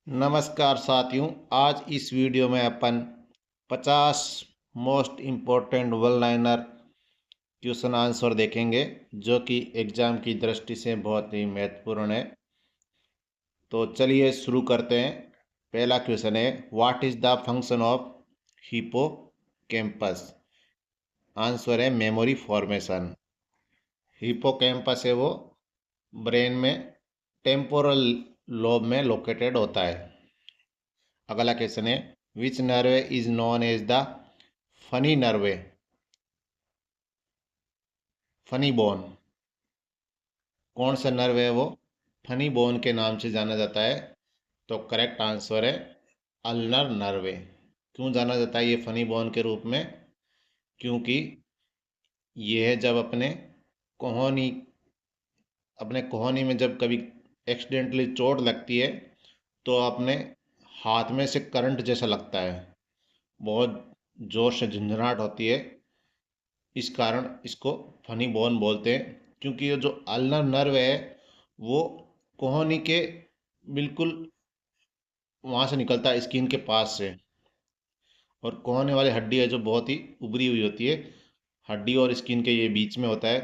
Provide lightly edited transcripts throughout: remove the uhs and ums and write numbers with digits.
नमस्कार साथियों। आज इस वीडियो में अपन 50 most important one liner question answer देखेंगे जो कि एग्जाम की दृष्टि से बहुत ही महत्वपूर्ण है। तो चलिए शुरू करते हैं। पहला क्वेश्चन है, what is the function of hippocampus. Answer है मेमोरी फॉर्मेशन। हिपोकैम्पस है वो ब्रेन में टेम्पोरल लोब में लोकेटेड होता है। अगला क्वेश्चन है, which nerve is known as the funny nerve, funny bone. कौन सा नर्व है वो फनी बोन के नाम से जाना जाता है? तो करेक्ट आंसर है अल्नर नर्वे। क्यों जाना जाता है ये फनी बोन के रूप में? क्योंकि यह जब कोहनी अपने कोहनी में जब कभी एक्सीडेंटली चोट लगती है तो अपने हाथ में से करंट जैसा लगता है, बहुत जोर से झंझनाहट होती है। इस कारण इसको फनी बोन बोलते हैं, क्योंकि ये जो अल्नर नर्व है वो कोहनी के बिल्कुल वहाँ से निकलता है, स्किन के पास से। और कोहनी वाली हड्डी है जो बहुत ही उभरी हुई होती है, हड्डी और स्किन के ये बीच में होता है,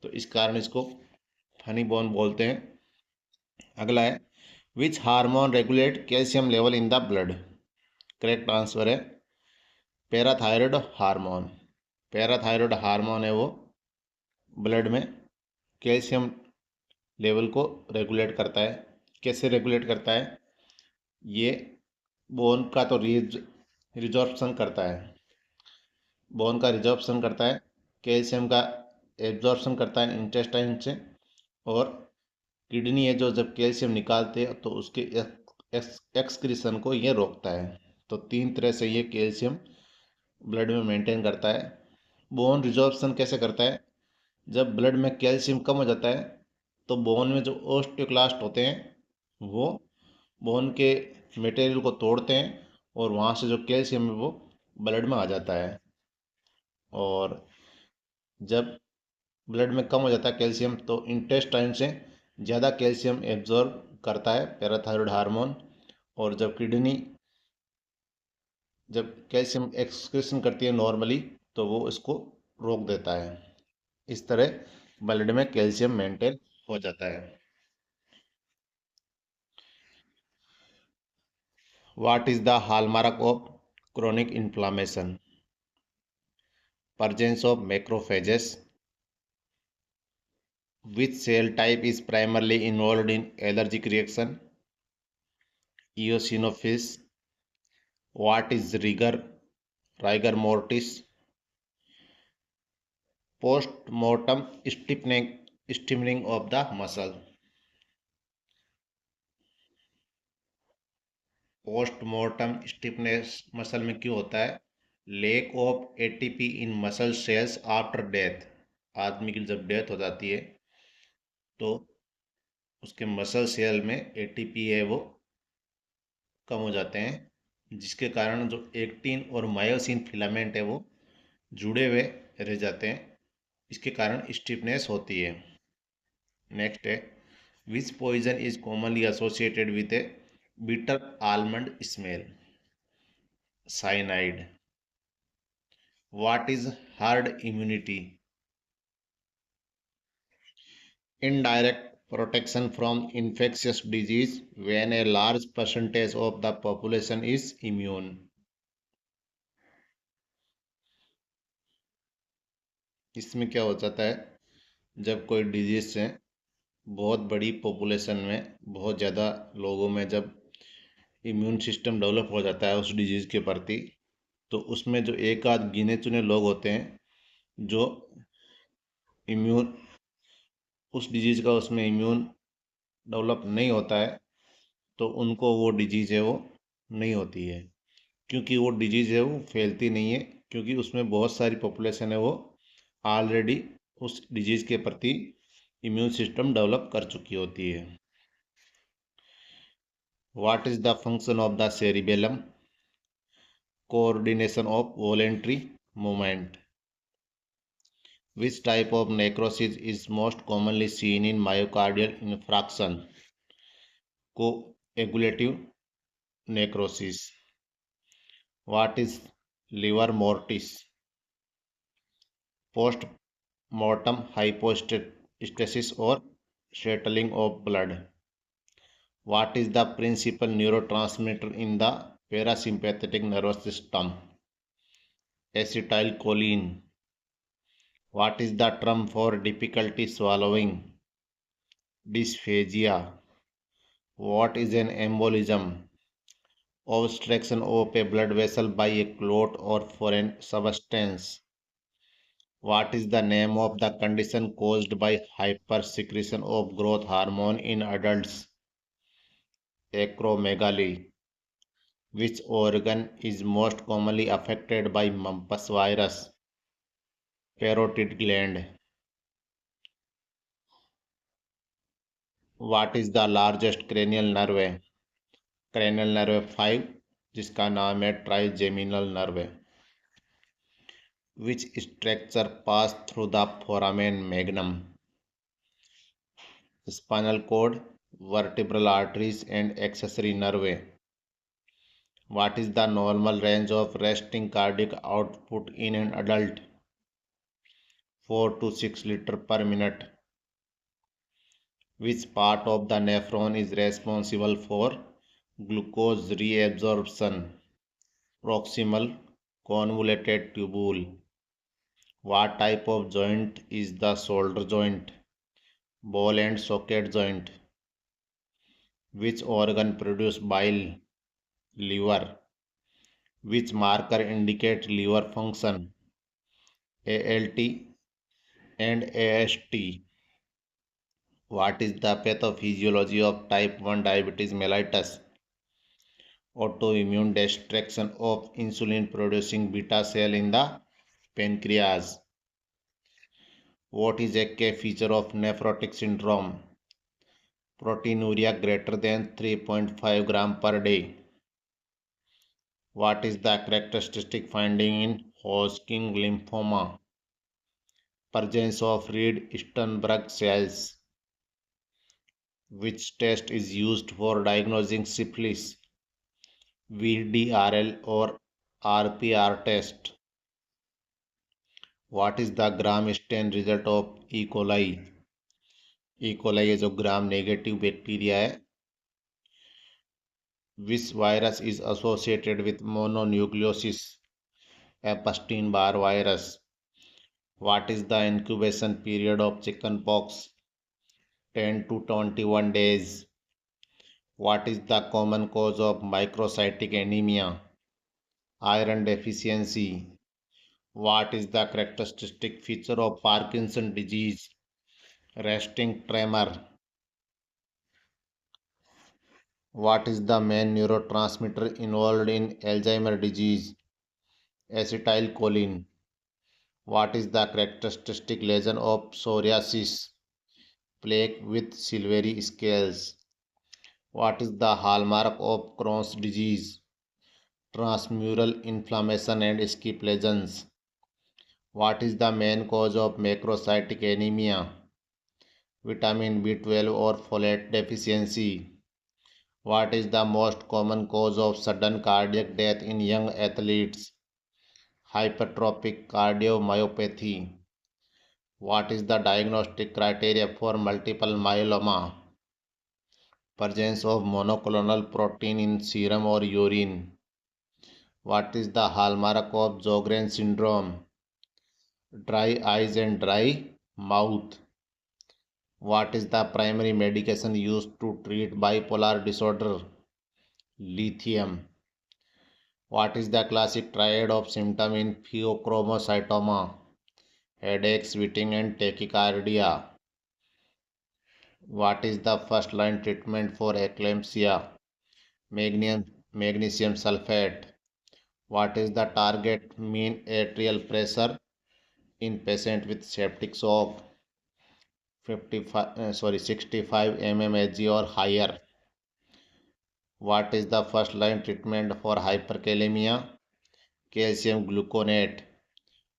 तो इस कारण इसको फनी बोन बोलते हैं। अगला है, which hormone regulate calcium level in the blood. Correct answer है पैराथायरॉयड हार्मोन। पैराथायरॉयड हार्मोन है वो ब्लड में कैल्शियम लेवल को रेगुलेट करता है। कैसे रेगुलेट करता है? ये बोन का तो रिजॉर्प्शन करता है, बोन का रिजॉर्प्शन करता है, कैल्शियम का एब्जॉर्प्शन करता है इंटेस्टाइन से। और किडनी है जो जब कैल्शियम निकालते हैं तो उसके एक्सक्रीशन को ये रोकता है। तो तीन तरह से ये कैल्शियम ब्लड में मेंटेन करता है। बोन रिजॉर्प्शन कैसे करता है? जब ब्लड में कैल्शियम कम हो जाता है तो बोन में जो ओस्टियोक्लास्ट होते हैं वो बोन के मटेरियल को तोड़ते हैं और वहाँ से जो कैल्शियम है वो ब्लड में आ जाता है। और जब ब्लड में कम हो जाता है कैल्शियम तो इंटेस्टाइन से ज़्यादा कैल्शियम एब्जॉर्ब करता है पैराथायरॉयड हार्मोन। और जब कैल्शियम एक्सक्रीशन करती है नॉर्मली तो वो इसको रोक देता है। इस तरह ब्लड में कैल्शियम मेंटेन हो जाता है। What is the hallmark of chronic inflammation? presence of macrophages. Which cell type is primarily involved in allergic reaction? Eosinophils. What is rigor mortis? Post-mortem stiffening of the muscle. Postmortem stiffness muscle में क्यों होता है? Lake of ATP in muscle cells after death. आदमी की जब death हो जाती है तो उसके मसल सेल में एटीपी है वो कम हो जाते हैं, जिसके कारण जो एक्टिन और मायोसिन फिलामेंट है वो जुड़े हुए रह जाते हैं। इसके कारण स्टिफनेस होती है। नेक्स्ट है, which poison is commonly associated with a bitter almond smell? Cyanide. What is herd immunity? Indirect protection from infectious disease when a large percentage of the population is immune. इसमें क्या हो जाता है? जब कोई डिजीज से बहुत बड़ी पॉपुलेशन में बहुत ज़्यादा लोगों में जब इम्यून सिस्टम डेवलप हो जाता है उस डिजीज़ के प्रति, तो उसमें जो एक आध गिने चुने लोग होते हैं जो इम्यून उस डिजीज़ का उसमें इम्यून डेवलप नहीं होता है, तो उनको वो डिजीज़ है वो नहीं होती है। क्योंकि वो डिजीज़ है वो फैलती नहीं है, क्योंकि उसमें बहुत सारी पॉपुलेशन है वो ऑलरेडी उस डिजीज़ के प्रति इम्यून सिस्टम डेवलप कर चुकी होती है। What is the function of the cerebellum? Coordination of voluntary movement. Which type of necrosis is most commonly seen in myocardial infarction? को Agglutinative necrosis. What is livor mortis? Post-mortem hypostasis or settling of blood. What is the principal neurotransmitter in the parasympathetic nervous system? Acetylcholine. What is the term for difficulty swallowing? Dysphagia. What is an embolism? Obstruction of a blood vessel by a clot or foreign substance. What is the name of the condition caused by hypersecretion of growth hormone in adults? Acromegaly. Which organ is most commonly affected by mumps virus? Parotid gland. What is the largest cranial nerve? Cranial nerve 5, जिसका नाम है trigeminal nerve. Which structure pass through the foramen magnum? Spinal cord, vertebral arteries and accessory nerve. What is the normal range of resting cardiac output in an adult? 4 to 6 liters per minute. Which part of the nephron is responsible for glucose reabsorption? Proximal convoluted tubule. What type of joint is the shoulder joint? Ball and socket joint. Which organ produce bile? Liver. Which marker indicate liver function? ALT and AST. What is the pathophysiology of type 1 diabetes mellitus? Autoimmune destruction of insulin producing beta cell in the pancreas. What is a key feature of nephrotic syndrome? Proteinuria greater than 3.5 gram per day. What is the characteristic finding in Hodgkin lymphoma? Presence of Reed-Sternberg cells. Which test is used for diagnosing syphilis? VDRL or RPR test. What is the gram stain result of E. coli? E. coli ये जो gram negative bacteria है. Which virus is associated with mononucleosis? Epstein-Barr virus. What is the incubation period of chickenpox? 10 to 21 days. What is the common cause of microcytic anemia? Iron deficiency. What is the characteristic feature of Parkinson disease? Resting tremor. What is the main neurotransmitter involved in Alzheimer's disease? Acetylcholine. What is the characteristic lesion of psoriasis? Plaque with silvery scales. What is the hallmark of Crohn's disease? Transmural inflammation and skip lesions. What is the main cause of macrocytic anemia? Vitamin B12 or folate deficiency. What is the most common cause of sudden cardiac death in young athletes? Hypertrophic cardiomyopathy. What is the diagnostic criteria for multiple myeloma? Presence of monoclonal protein in serum or urine. What is the hallmark of Sjogren syndrome? Dry eyes and dry mouth. What is the primary medication used to treat bipolar disorder? Lithium. What is the classic triad of symptom in pheochromocytoma? Headache, sweating and tachycardia. What is the first line treatment for eclampsia? Magnesium sulfate. What is the target mean arterial pressure in patient with septic shock? 65 mmHg or higher. What is the first line treatment for hyperkalemia? Calcium gluconate.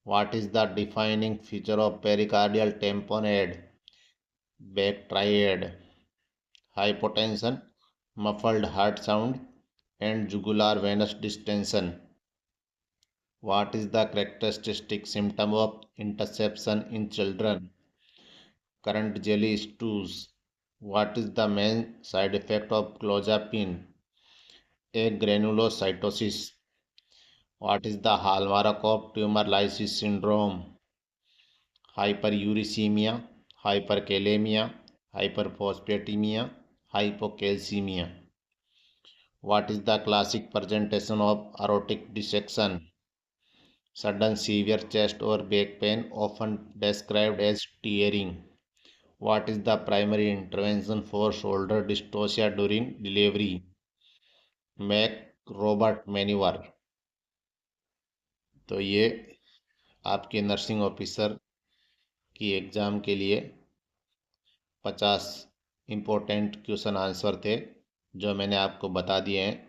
What is the defining feature of pericardial tamponade? Back triad. Hypotension, muffled heart sound, and jugular venous distension. What is the characteristic symptom of interception in children? Current jelly stools. What is the main side effect of clozapine? Agranulocytosis. What is the hallmark of tumor lysis syndrome? Hyperuricemia, hyperkalemia, hyperphosphatemia, hypocalcemia. What is the classic presentation of aortic dissection? Sudden severe chest or back pain, often described as tearing. What is the primary intervention for shoulder dystocia during delivery? McRoberts manoeuvre. तो ये आपके nursing officer की exam के लिए 50 important question answer थे जो मैंने आपको बता दिए हैं।